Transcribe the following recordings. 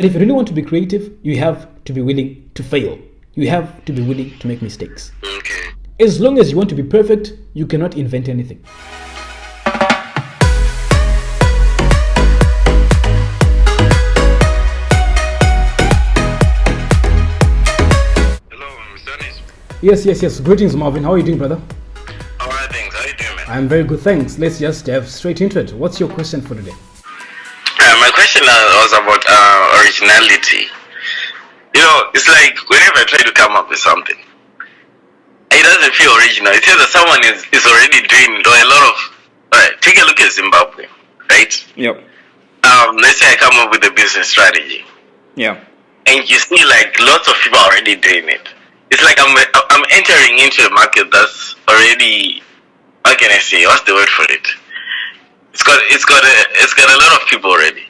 But if you really want to be creative, you have to be willing to fail. You have to be willing to make mistakes. Okay. As long as you want to be perfect, you cannot invent anything. Hello, Mr. Anis. Yes. Greetings, Marvin. How are you doing, brother? Alright, thanks. How you doing, man? I'm very good, thanks. Let's just dive straight into it. What's your question for today? My question was about originality. You know, it's like whenever I try to come up with something, it doesn't feel original. It feels that someone is already doing it, or a lot of. Alright, take a look at Zimbabwe, right? Yep. Let's say I come up with a business strategy, Yeah. and you see like lots of people are already doing it. It's like I'm entering into a market that's already. How can I say? What's the word for it? It's got a lot of people already.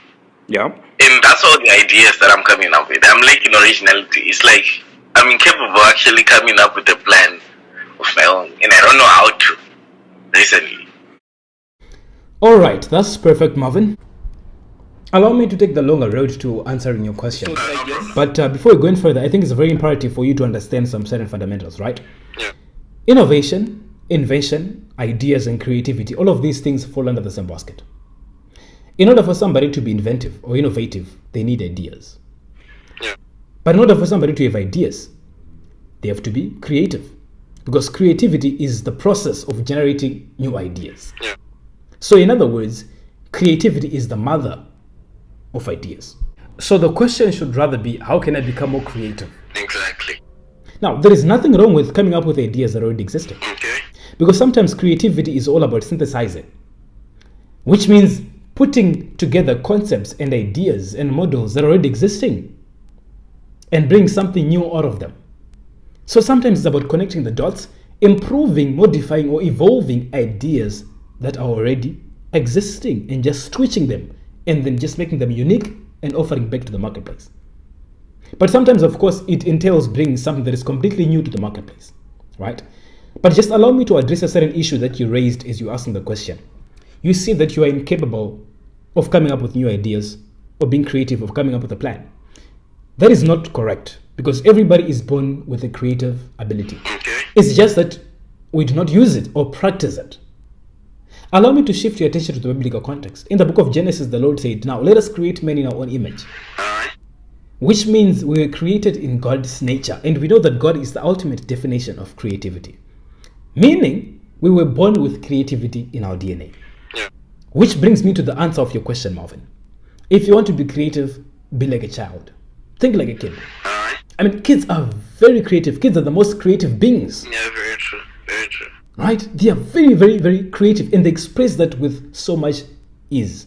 Yep. And that's all the ideas that I'm coming up with. I'm lacking originality. It's like I'm incapable of actually coming up with a plan of my own, and I don't know how to recently. All right, that's perfect, Marvin. Allow me to take the longer road to answering your question. But before we go in further, I think it's very imperative for you to understand some certain fundamentals, right? Yeah. Innovation, invention, ideas, and creativity, all of these things fall under the same basket. In order for somebody to be inventive or innovative, they need ideas. Yeah. But in order for somebody to have ideas, they have to be creative. Because creativity is the process of generating new ideas. Yeah. So in other words, creativity is the mother of ideas. So the question should rather be, how can I become more creative? Exactly. Now, there is nothing wrong with coming up with ideas that are already existing. Okay. Because sometimes creativity is all about synthesizing, which means putting together concepts and ideas and models that are already existing and bring something new out of them. So sometimes it's about connecting the dots, improving, modifying, or evolving ideas that are already existing and just switching them and then just making them unique and offering back to the marketplace. But sometimes, of course, it entails bringing something that is completely new to the marketplace, right? But just allow me to address a certain issue that you raised as you asking the question. You see that you are incapable of coming up with new ideas or being creative of coming up with a plan. That is not correct, because everybody is born with a creative ability. Okay. It's just that we do not use it or practice it. Allow me to shift your attention to the biblical context. In the book of Genesis, the Lord said, "Now let us create man in our own image," Alright. which means we were created in God's nature. And we know that God is the ultimate definition of creativity, meaning we were born with creativity in our DNA. Yeah. Which brings me to the answer of your question, Marvin. If you want to be creative, be like a child. Think like a kid. Alright. I mean, kids are very creative. Kids are the most creative beings, Yeah, very true. Very true. right? They are very creative, and they express that with so much ease.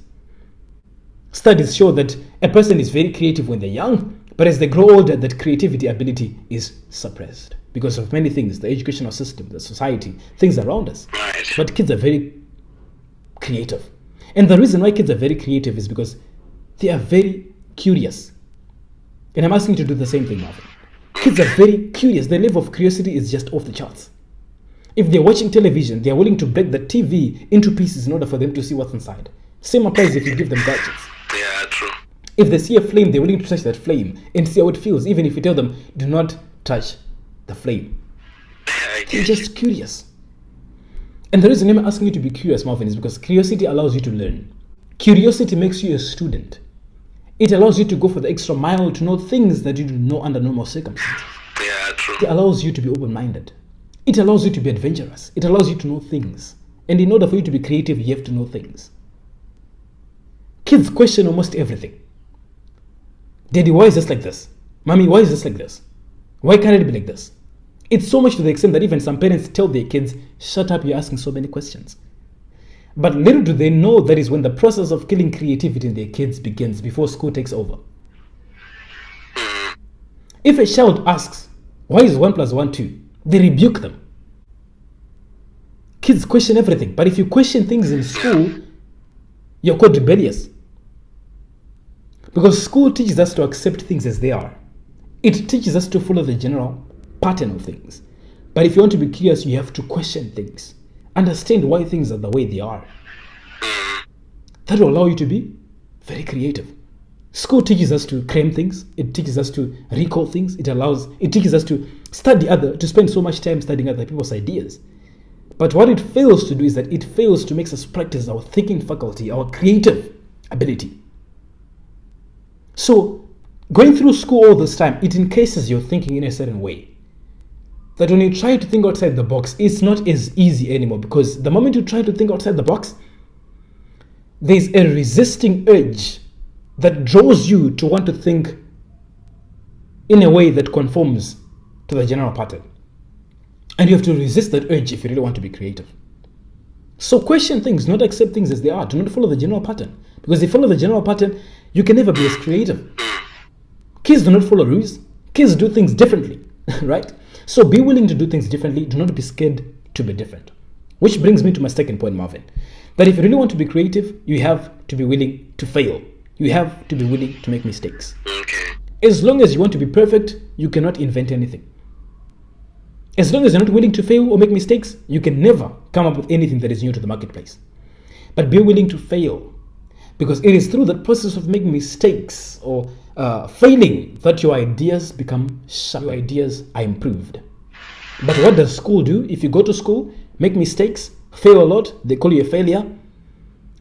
Studies show that a person is very creative when they're young, but as they grow older, that creativity ability is suppressed because of many things, the educational system, the society, things around us. Right. But kids are very creative. And the reason why kids are very creative is because they are very curious. And I'm asking you to do the same thing, Marvin. Kids are very curious. Their level of curiosity is just off the charts. If they're watching television, they're willing to break the TV into pieces in order for them to see what's inside. Same applies if you give them gadgets. Yeah, true. If they see a flame, they're willing to touch that flame and see how it feels, even if you tell them, do not touch the flame. Yeah, I They're get just curious. And the reason I'm asking you to be curious, Marvin, is because curiosity allows you to learn. Curiosity makes you a student. It allows you to go for the extra mile to know things that you don't know under normal circumstances. Yeah, true. It allows you to be open-minded. It allows you to be adventurous. It allows you to know things. And in order for you to be creative, you have to know things. Kids question almost everything. Daddy, why is this like this? Mommy, why is this like this? Why can't it be like this? It's so much to the extent that even some parents tell their kids, shut up, you're asking so many questions. But little do they know that is when the process of killing creativity in their kids begins before school takes over. If a child asks, why is 1 plus 1 2? They rebuke them. Kids question everything, but if you question things in school, you're called rebellious. Because school teaches us to accept things as they are. It teaches us to follow the general pattern of things. But if you want to be curious, you have to question things. Understand why things are the way they are. That will allow you to be very creative. School teaches us to claim things. It teaches us to recall things. It teaches us to to spend so much time studying other people's ideas. But what it fails to do is that it fails to make us practice our thinking faculty, our creative ability. So going through school all this time, it encases your thinking in a certain way. That when you try to think outside the box, it's not as easy anymore, because the moment you try to think outside the box, there's a resisting urge that draws you to want to think in a way that conforms to the general pattern. And you have to resist that urge if you really want to be creative. So question things, not accept things as they are. Do not follow the general pattern. Because if you follow the general pattern, you can never be as creative. Kids do not follow rules. Kids do things differently, right? So be willing to do things differently. Do not be scared to be different. Which brings me to my second point, Marvin. That if you really want to be creative, you have to be willing to fail. You have to be willing to make mistakes. As long as you want to be perfect, you cannot invent anything. As long as you're not willing to fail or make mistakes, you can never come up with anything that is new to the marketplace. But be willing to fail, because it is through that process of making mistakes or failing that your ideas become sharp, your ideas are improved. But what does school do? If you go to school, make mistakes, fail a lot, they call you a failure,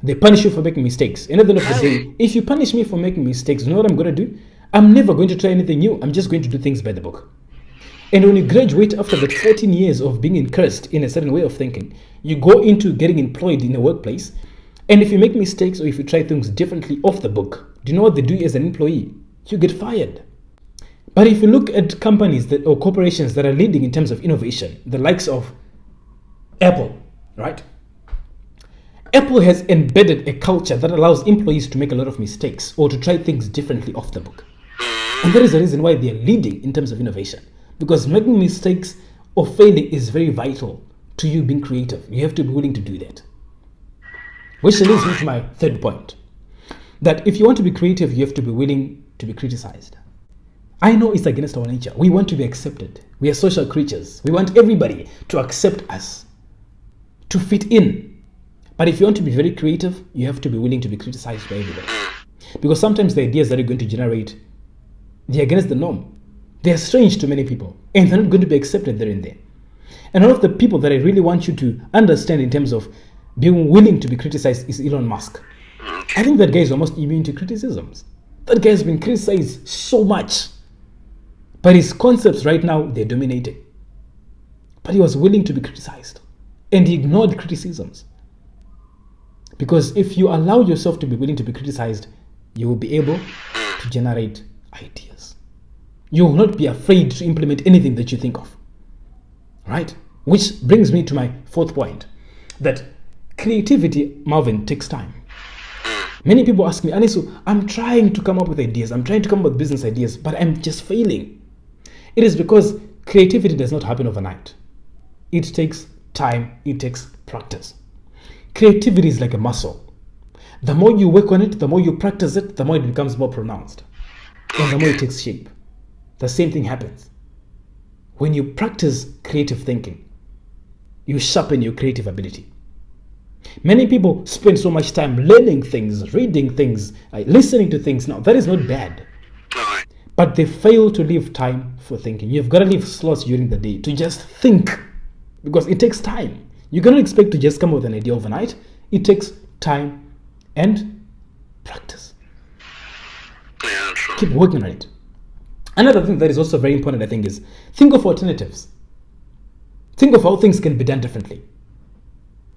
they punish you for making mistakes. And at the end of the day, if you punish me for making mistakes, you know what I'm going to do? I'm never going to try anything new. I'm just going to do things by the book. And when you graduate after that 14 years of being encouraged in a certain way of thinking, you go into getting employed in a workplace. And if you make mistakes or if you try things differently off the book, do you know what they do as an employee? You get fired. But if you look at companies or corporations that are leading in terms of innovation, the likes of Apple, right? Apple has embedded a culture that allows employees to make a lot of mistakes or to try things differently off the book. And that is the reason why they are leading in terms of innovation. Because making mistakes or failing is very vital to you being creative. You have to be willing to do that. Which leads me to my third point. That if you want to be creative, you have to be willing to be criticized. I know it's against our nature. We want to be accepted. We are social creatures. We want everybody to accept us, to fit in. But if you want to be very creative, you have to be willing to be criticized by everybody. Because sometimes the ideas that you're going to generate, they're against the norm. They're strange to many people, and they're not going to be accepted there and there. And one of the people that I really want you to understand in terms of being willing to be criticized is Elon Musk. I think that guy is almost immune to criticisms. That guy has been criticized so much. But his concepts right now, they're dominating. But he was willing to be criticized. And he ignored criticisms. Because if you allow yourself to be willing to be criticized, you will be able to generate ideas. You will not be afraid to implement anything that you think of. Right? Which brings me to my fourth point. That creativity, Marvin, takes time. Many people ask me, Anisu, I'm trying to come up with ideas. I'm trying to come up with business ideas, but I'm just failing. It is because creativity does not happen overnight. It takes time. It takes practice. Creativity is like a muscle. The more you work on it, the more you practice it, the more it becomes more pronounced. And the more it takes shape. The same thing happens. When you practice creative thinking, you sharpen your creative ability. Many people spend so much time learning things, reading things, listening to things. Now, that is not bad. But they fail to leave time for thinking. You've got to leave slots during the day to just think. Because it takes time. You cannot expect to just come up with an idea overnight. It takes time and practice. Keep working on it. Another thing that is also very important, I think, is think of alternatives. Think of how things can be done differently.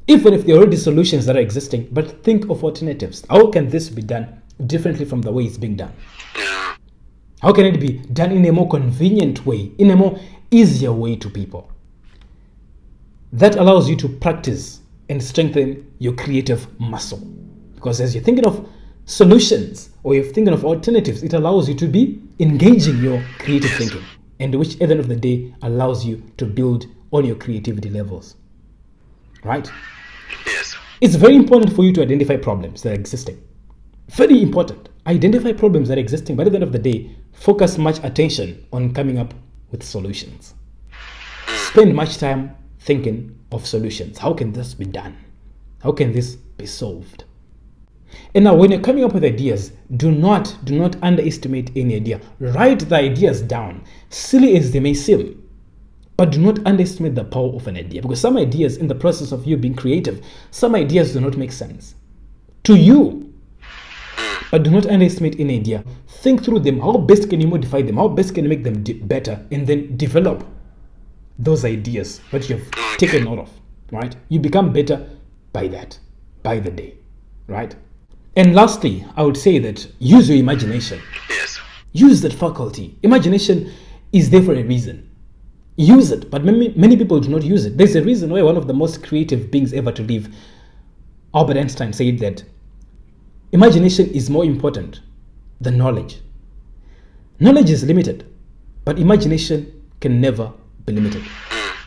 Even if there are already solutions that are existing, but think of alternatives. How can this be done differently from the way it's being done? How can it be done in a more convenient way, in a more easier way to people? That allows you to practice and strengthen your creative muscle. Because as you're thinking of solutions or you're thinking of alternatives, it allows you to be engaging your creative thinking, and which at the end of the day allows you to build on your creativity levels. Right? Yes. It's very important for you to identify problems that are existing. Very important. Identify problems that are existing, but at the end of the day, focus much attention on coming up with solutions. Spend much time thinking of solutions. How can this be done? How can this be solved? And now when you're coming up with ideas, do not underestimate any idea. Write the ideas down, silly as they may seem. But do not underestimate the power of an idea, because some ideas, in the process of you being creative, some ideas do not make sense to you. But do not underestimate any idea. Think through them. How best can you modify them? How best can you make them better? And then develop those ideas that you've taken note of, right? You become better by that, by the day, right? And lastly, I would say that use your imagination. Yes. Use that faculty. Imagination is there for a reason. Use it, but many people do not use it. There's a reason why one of the most creative beings ever to live, Albert Einstein, said that imagination is more important than knowledge. Knowledge is limited, but imagination can never be limited.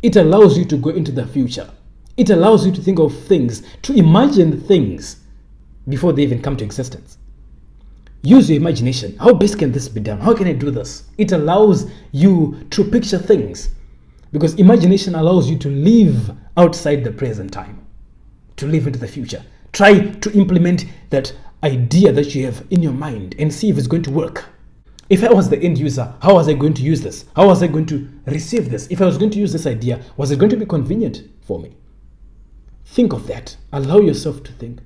It allows you to go into the future. It allows you to think of things, to imagine things before they even come to existence. Use your imagination. How best can this be done? How can I do this? It allows you to picture things, because imagination allows you to live outside the present time, to live into the future. Try to implement that idea that you have in your mind and see if it's going to work. If I was the end user, how was I going to use this? How was I going to receive this? If I was going to use this idea, was it going to be convenient for me? Think of that. Allow yourself to think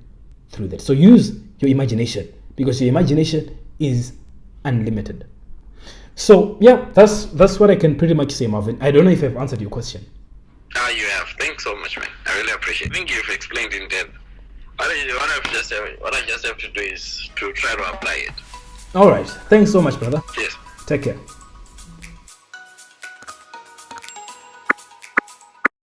through that. So use your imagination, because your imagination is unlimited. So yeah, that's what I can pretty much say, Marvin. I don't know if I've answered your question. You have. Thanks so much, man. I really appreciate it. I think you've explained in depth. What I just have to do is to try to apply it. All right. Thanks so much, brother. Yes. Take care.